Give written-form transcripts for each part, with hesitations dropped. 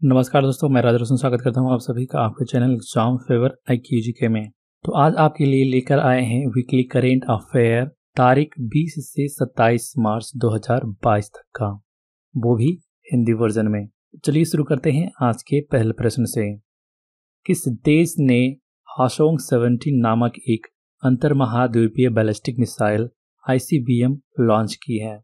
नमस्कार दोस्तों, मैं राज रोशन स्वागत करता हूं आप सभी का आपके चैनल एग्जाम फेवर IQGK में। तो आज आपके लिए लेकर आए हैं वीकली करेंट अफेयर तारीख 20 से 27 मार्च 2022 तक का, वो भी हिंदी वर्जन में। चलिए शुरू करते हैं आज के पहले प्रश्न से। किस देश ने हासोंग 17 नामक एक अंतर महाद्वीपीय बैलिस्टिक मिसाइल ICBM लॉन्च की है?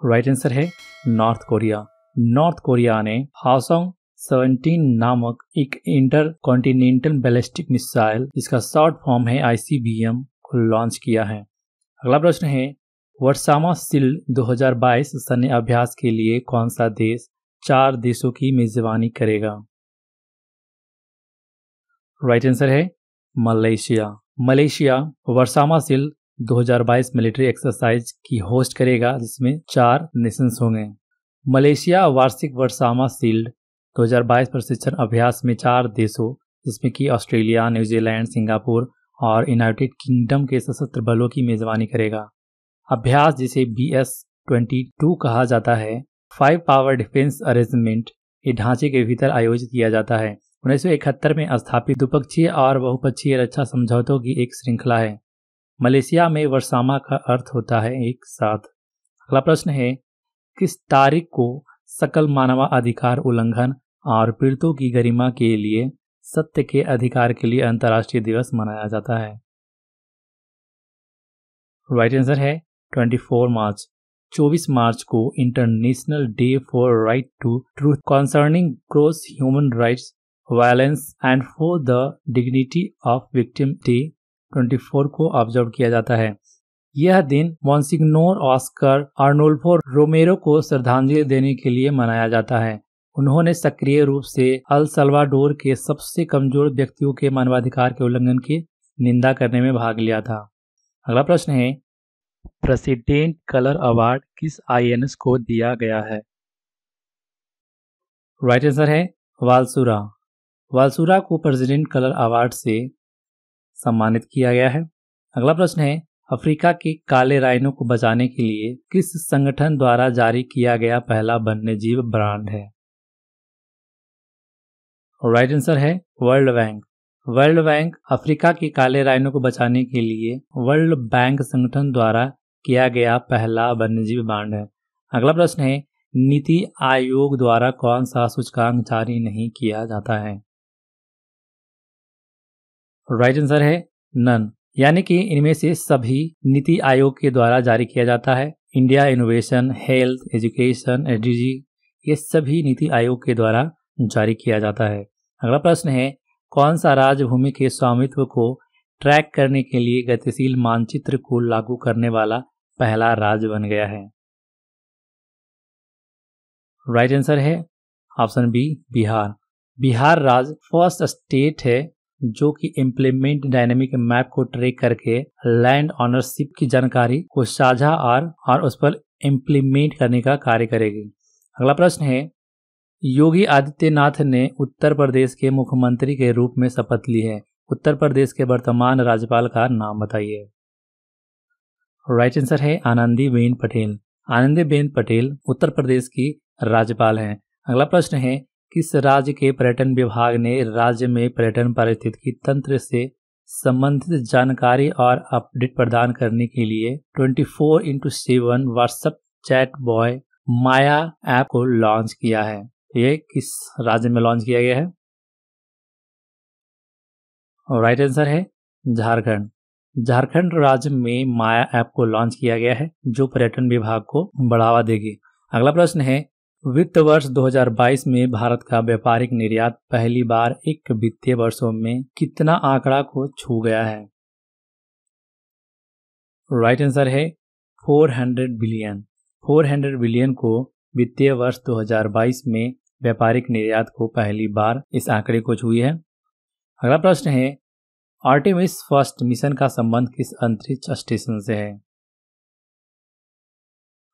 राइट आंसर है नॉर्थ कोरिया। नॉर्थ कोरिया ने हासोंग 17 नामक एक इंटर कॉन्टिनेंटल बैलिस्टिक मिसाइल, जिसका शॉर्ट फॉर्म है ICBM, को लॉन्च किया है। अगला प्रश्न है, वर्सामा शील्ड 2022 सैन्य अभ्यास के लिए कौन सा देश 4 देशों की मेजबानी करेगा? राइट आंसर है Malaysia. Malaysia Bersama shield 2022 military exercise की होस्ट करेगा, जिसमें 4 नेशंस होंगे। मलेशिया वार्षिक वर्सामा शील्ड 2022 प्रशिक्षण अभ्यास में 4 देशों, जिसमें कि ऑस्ट्रेलिया, न्यूजीलैंड, सिंगापुर और यूनाइटेड किंगडम के सशस्त्र बलों की मेजबानी करेगा। अभ्यास, जिसे BS-22 कहा जाता है, 5 पावर डिफेंस अरेंजमेंट के ढांचे के भीतर आयोजित किया जाता है। 1971 में स्थापित द्विपक्षीय और बहुपक्षीय रक्षा समझौतों की एक श्रृंखला है। मलेशिया में वर्सामा का अर्थ होता है एक साथ। अगला प्रश्न है, किस तारीख को सकल मानवाधिकार उल्लंघन और पीड़ितों की गरिमा के लिए सत्य के अधिकार के लिए अंतर्राष्ट्रीय दिवस मनाया जाता है? राइट आंसर है 24 मार्च। 24 मार्च को international day for right to truth concerning gross human rights violence and for the dignity of victim day 24 को ऑब्जर्व किया जाता है। यह दिन मॉन्सिग्नोर ऑस्कर आर्नोल्फो रोमेरो को श्रद्धांजलि देने के लिए मनाया जाता है। उन्होंने सक्रिय रूप से अल सल्वाडोर के सबसे कमजोर व्यक्तियों के मानवाधिकार के उल्लंघन की निंदा करने में भाग लिया था। अगला प्रश्न है, प्रेसिडेंट कलर अवार्ड किस INS को दिया गया है? राइट आंसर है वालसुरा। वालसुरा को प्रेसिडेंट कलर अवार्ड से सम्मानित किया गया है। अगला प्रश्न है, अफ्रीका के काले राइनो को बचाने के लिए किस संगठन द्वारा जारी किया गया पहला वन्यजीव ब्रांड है? राइट आंसर है world bank. World bank Africa के काले राइनो को बचाने के लिए वर्ल्ड बैंक संगठन द्वारा किया गया पहला वन्यजीव ब्रांड है। अगला प्रश्न है, नीति आयोग द्वारा कौन सा सूचकांक जारी नहीं किया जाता है? राइट आंसर है नन, यानी कि इनमें से सभी नीति आयोग के द्वारा जारी किया जाता है। India innovation, health, education, ADG, ये सभी नीति आयोग के द्वारा जारी किया जाता है। अगला प्रश्न है, कौन सा राज्य भूमि के स्वामित्व को ट्रैक करने के लिए गतिशील मानचित्र को लागू करने वाला पहला राज्य बन गया है? राइट आंसर है ऑप्शन बी बिहार। बिहार राज्य फर्स्ट स्टेट है जो कि इम्प्लीमेंट डायनेमिक मैप को ट्रैक करके लैंड ऑनरशिप की जानकारी को साझा और उस पर इम्प्लीमेंट करने का कार्य करेगी। अगला प्रश्न है, योगी आदित्यनाथ ने उत्तर प्रदेश के मुख्यमंत्री के रूप में शपथ ली है। उत्तर प्रदेश के वर्तमान राज्यपाल का नाम बताइए। राइट आंसर है आनंदीबेन पटेल। आनंदीबेन पटेल उत्तर प्रदेश की राज्यपाल हैं। अगला प्रश्न है, किस राज्य के पर्यटन विभाग ने राज्य में पर्यटन पारिस्थितिकी तंत्र से संबंधित जानकारी और अपडेट प्रदान करने के लिए 24x7 व्हाट्सएप चैट बॉय माया ऐप को लॉन्च किया है? ये किस राज्य में लॉन्च किया गया है? राइट आंसर है झारखंड। झारखंड राज्य में माया ऐप को लॉन्च किया गया है, जो पर्यटन विभाग को बढ़ावा देगी। अगला प्रश्न है, वित्त वर्ष 2022 में भारत का व्यापारिक निर्यात पहली बार एक वित्तीय वर्षों में कितना आंकड़ा को छू गया है? राइट आंसर है 400 बिलियन। 400 बिलियन को वित्तीय वर्ष 2022 में व्यापारिक निर्यात को पहली बार इस आंकड़े को छुई है। अगला प्रश्न है, आर्टेमिस फर्स्ट मिशन का संबंध किस अंतरिक्ष स्टेशन से है?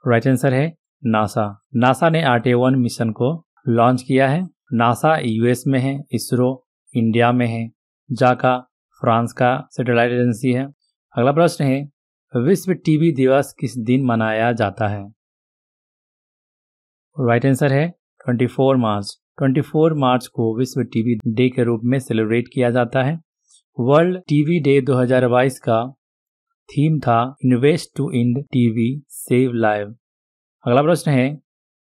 राइट आंसर है नासा। नासा ने आर्टे-1 मिशन को लॉन्च किया है। नासा US में है, इसरो इंडिया में है, जाका फ्रांस का सैटेलाइट एजेंसी है। अगला प्रश्न है, विश्व टीबी दिवस किस दिन मनाया जाता है? राइट आंसर है 24 मार्च को विश्व टीबी डे के रूप में सेलिब्रेट किया जाता है। वर्ल्ड टीबी डे 2022 का थीम था invest to end TB save live. अगला प्रश्न है,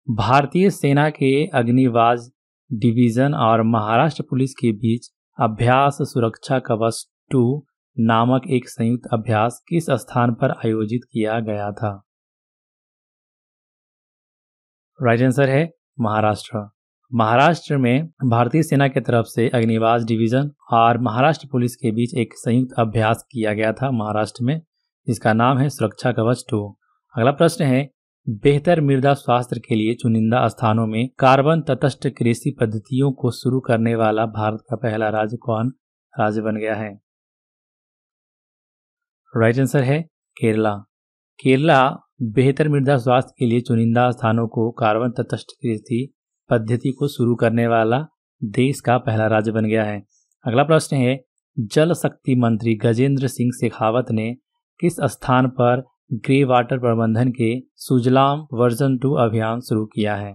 भारतीय सेना के अग्निबाज डिवीजन और महाराष्ट्र पुलिस के बीच अभ्यास सुरक्षा कवच 2 नामक एक संयुक्त अभ्यास किस स्थान पर आयोजित किया गया था? राइट आंसर है महाराष्ट्र। महाराष्ट्र में भारतीय सेना की तरफ से अग्निबाज डिवीजन और महाराष्ट्र पुलिस के बीच एक संयुक्त अभ्यास किया गया था महाराष्ट्र में, जिसका नाम है सुरक्षा कवच 2। अगला प्रश्न है, बेहतर मृदा स्वास्थ्य के लिए चुनिंदा स्थानों में कार्बन तटस्थ कृषि पद्धतियों को शुरू करने वाला भारत का पहला राज्य कौन राज्य बन गया है? राइट आंसर है केरला। केरला बेहतर मृदा स्वास्थ्य के लिए चुनिंदा स्थानों को कार्बन तटस्थ कृषि पद्धति को शुरू करने वाला देश का पहला राज्य बन गया है। अगला प्रश्न है, जल शक्ति मंत्री गजेंद्र सिंह शेखावत ने किस स्थान पर ग्रे वाटर प्रबंधन के सुजलाम वर्जन 2 अभियान शुरू किया है?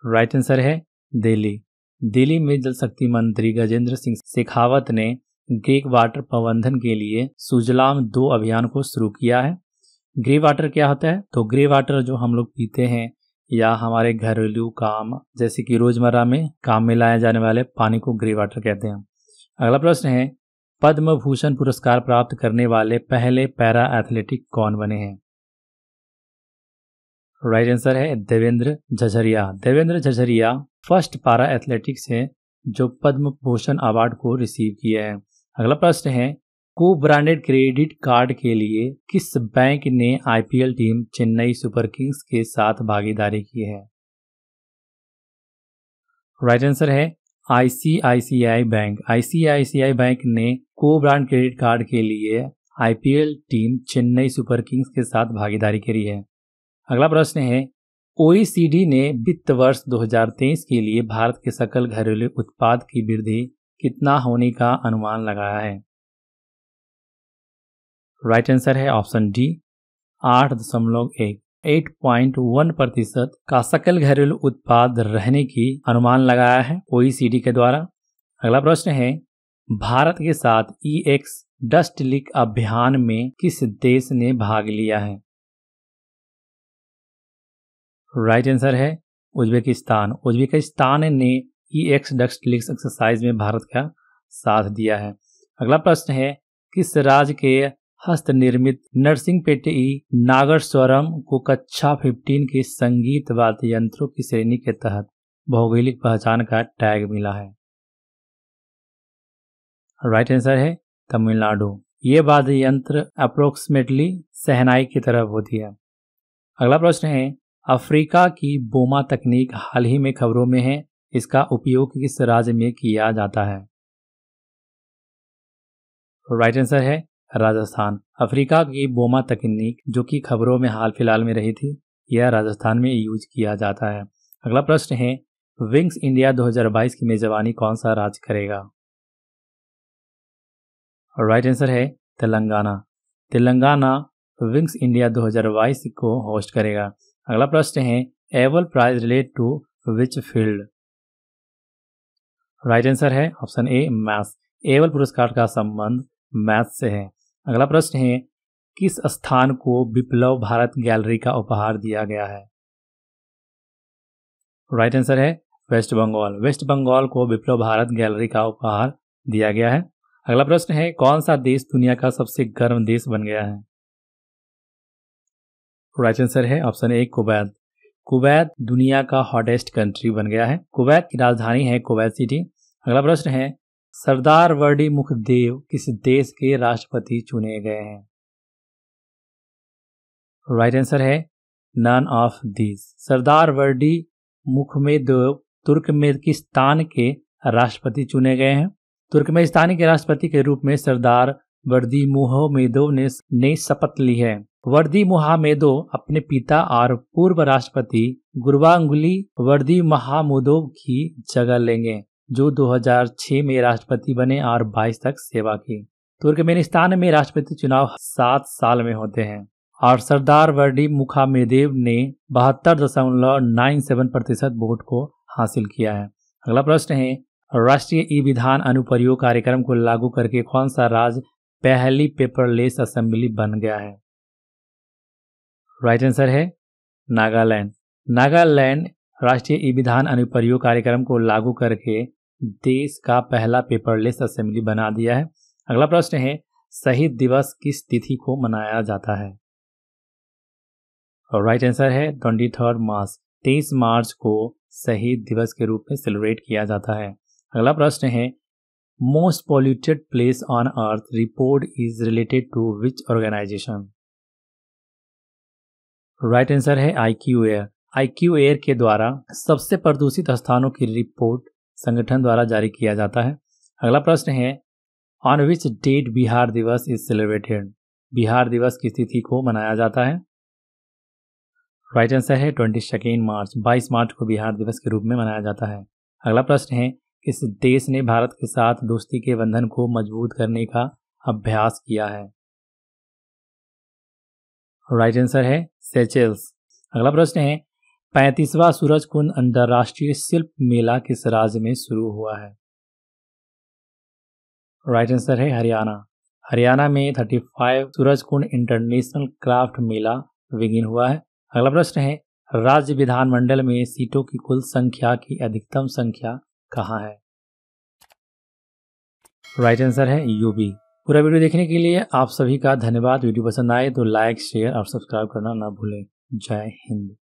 राइट आंसर है दिल्ली। दिल्ली में जल शक्ति मंत्री गजेंद्र सिंह शेखावत ने ग्रे वाटर प्रबंधन के लिए सुजलाम 2 अभियान को शुरू किया है। ग्रे वाटर क्या होता है? तो ग्रे वाटर जो हम लोग पीते हैं या हमारे घरेलू काम जैसे कि रोजमर्रा में काम में लाए जाने वाले पानी को ग्रे वाटर कहते हैं। अगला प्रश्न है, पद्म भूषण पुरस्कार प्राप्त करने वाले पहले पैरा एथलेटिक कौन बने हैं? राइट आंसर है Devendra Jhajharia. Devendra Jhajharia first para athletics है जो पद्म भूषण अवार्ड को रिसीव किए हैं। अगला प्रश्न है, को ब्रांडेड क्रेडिट कार्ड के लिए किस बैंक ने IPL team Chennai super Kings के साथ भागीदारी की है? राइट आंसर है आईसीआईसीआई बैंक। आईसीआईसीआई बैंक ने को ब्रांड क्रेडिट कार्ड के लिए IPL team Chennai super Kings के साथ भागीदारी करी है। अगला प्रश्न है, ओईसीडी ने वित्त वर्ष 2023 के लिए भारत के सकल घरेलू उत्पाद की वृद्धि कितना होने का अनुमान लगाया है? राइट आंसर है ऑप्शन डी 8.1। 8.1% का सकल घरेलू उत्पाद रहने की अनुमान लगाया है ओईसीडी के द्वारा। अगला प्रश्न है, भारत के साथ ईएक्स डस्ट लीक अभियान में किस देश ने भाग लिया है? राइट आंसर है उज्बेकिस्तान। उज्बेकिस्तान ने ईएक्स डस्ट लीक एक्सरसाइज में भारत का साथ दिया है। अगला प्रश्न है, किस राज्य के हस्त निर्मित नरसिंहपेटी नागस्वरम को कक्षा 15 के संगीत वाद्य यंत्रों की श्रेणी के तहत भौगोलिक पहचान का टैग मिला है? राइट आंसर है तमिलनाडु। ये वाद्य यंत्र अप्रोक्सीमेटली शहनाई की तरह होती है। अगला प्रश्न है, अफ्रीका की बोमा तकनीक हाल ही में खबरों में है, इसका उपयोग किस राज्य में किया जाता है? राइट आंसर है राजस्थान। अफ्रीका की बोमा तकनीक जो कि खबरों में हाल फिलहाल में रही थी, यह राजस्थान में यूज किया जाता है। अगला प्रश्न है, विंग्स इंडिया 2022 की मेजबानी कौन सा राज्य करेगा? राइट आंसर है तेलंगाना। तेलंगाना विंग्स इंडिया 2022 को होस्ट करेगा। अगला प्रश्न है, Abel prize relate to which field? Right answer है ऑप्शन ए मैथ्स। एबल पुरस्कार का संबंध मैथ्स से है। अगला प्रश्न है, किस स्थान को विप्लव भारत गैलरी का उपहार दिया गया है? राइट आंसर है वेस्ट बंगाल। वेस्ट बंगाल को विप्लव भारत गैलरी का उपहार दिया गया है। अगला प्रश्न है, कौन सा देश दुनिया का सबसे गर्म देश बन गया है? राइट आंसर है ऑप्शन ए कुवैत। कुवैत दुनिया का हॉटेस्ट कंट्री बन गया है। कुवैत की राजधानी है कुवैत सिटी। अगला प्रश्न है, सरदार वल्लभी मुखदेव किस देश के राष्ट्रपति चुने गए हैं? राइट आंसर है नन ऑफ दीज। सरदार वल्लभी मुखमेदोव तुर्कमेनिस्तान के राष्ट्रपति चुने गए हैं। तुर्कमेनिस्तान के राष्ट्रपति के रूप में सरदार वल्लभी मुहमेदोव ने शपथ ली है। वल्लभी मुहमेदोव अपने पिता और पूर्व राष्ट्रपति गुरबांगुली वल्लभी मुहमेदोव की जगह लेंगे, जो 2006 में राष्ट्रपति बने और 22 तक सेवा की। तुर्कमेनिस्तान में राष्ट्रपति चुनाव 7 साल में होते हैं और सरदार वड्डी मुखामेदेव ने 72.97% वोट को हासिल किया है। अगला प्रश्न है, राष्ट्रीय ई विधान अनुप्रयोग कार्यक्रम को लागू करके कौन सा राज्य पहली पेपरलेस असेंबली बन गया है? राइट आंसर है नागालैंड। नागालैंड राष्ट्रीय ई विधान अनुप्रयोग कार्यक्रम को लागू करके देश का पहला पेपरलेस असेंबली बना दिया है। अगला प्रश्न है, शहीद दिवस किस तिथि को मनाया जाता है? और राइट आंसर है 23 मार्च। 23 मार्च को शहीद दिवस के रूप में सेलिब्रेट किया जाता है। अगला प्रश्न है, most polluted place on earth report is related to which organisation? Right answer है IQ एयर। IQ एयर के द्वारा सबसे प्रदूषित स्थानों की रिपोर्ट संगठन द्वारा जारी किया जाता है। अगला प्रश्न है, ऑन विच डेट बिहार दिवस इज सेलिब्रेटेड? बिहार दिवस किस तिथि को मनाया जाता है? राइट आंसर है 22 मार्च। 22 मार्च को बिहार दिवस के रूप में मनाया जाता है। अगला प्रश्न है, किस देश ने भारत के साथ दोस्ती के बंधन को मजबूत करने का अभ्यास किया है? राइट आंसर है सेचेल्स। अगला प्रश्न है, 35वां सूरजकुंड अंतर्राष्ट्रीय शिल्प मेला किस राज्य में शुरू हुआ है? राइट आंसर है हरियाणा। हरियाणा में 35 सूरजकुंड इंटरनेशनल क्राफ्ट मेला बिगिन हुआ है। अगला प्रश्न है, राज्य विधानमंडल में सीटों की कुल संख्या की अधिकतम संख्या कहाँ है? राइट आंसर है यूपी। पूरा वीडियो देखने के लिए आप सभी का धन्यवाद। वीडियो पसंद आए तो लाइक, शेयर और सब्सक्राइब करना ना भूलें। जय हिंद।